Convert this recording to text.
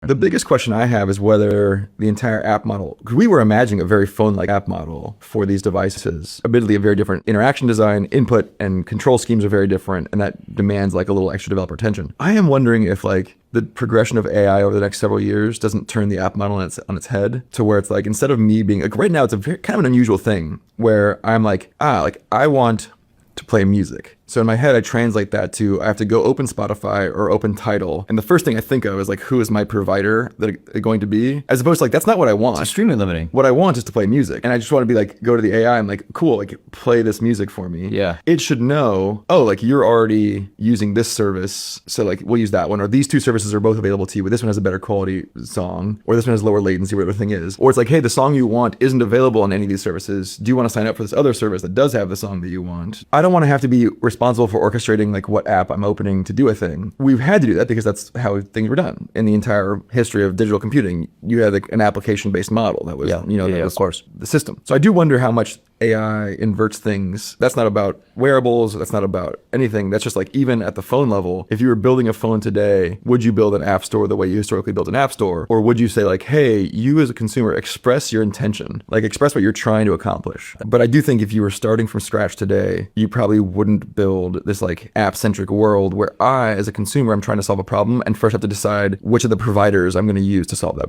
The biggest question I have is whether the entire app model, because we were imagining a very phone-like app model for these devices, admittedly a very different interaction design, input and control schemes are very different, and that demands like a little extra developer attention. I am wondering if like the progression of AI over the next several years doesn't turn the app model on its head to where it's like, instead of me being like, right now it's a very, kind of an unusual thing where I'm like, I want to play music. So in my head, I translate that to, I have to go open Spotify or open Tidal. And the first thing I think of is like, who is my provider that it's going to be? As opposed to like, that's not what I want. It's extremely limiting. What I want is to play music. And I just want to be like, go to the AI and like, cool, like play this music for me. Yeah. It should know, oh, like you're already using this service. So like, we'll use that one. Or these two services are both available to you, but this one has a better quality song. Or this one has lower latency, whatever the thing is. Or it's like, hey, the song you want isn't available on any of these services. Do you want to sign up for this other service that does have the song that you want? I don't want to have to be responsible for orchestrating like what app I'm opening to do a thing. We've had to do that because that's how things were done in the entire history of digital computing. You had like an application-based model that was, that was of course the system. So I do wonder how much AI inverts things. That's not about wearables. That's not about anything. That's just like, even at the phone level, if you were building a phone today, would you build an app store the way you historically built an app store? Or would you say like, hey, you as a consumer, express your intention, like express what you're trying to accomplish. But I do think if you were starting from scratch today, you probably wouldn't build this like app-centric world where I, as a consumer, I'm trying to solve a problem and first have to decide which of the providers I'm going to use to solve that problem.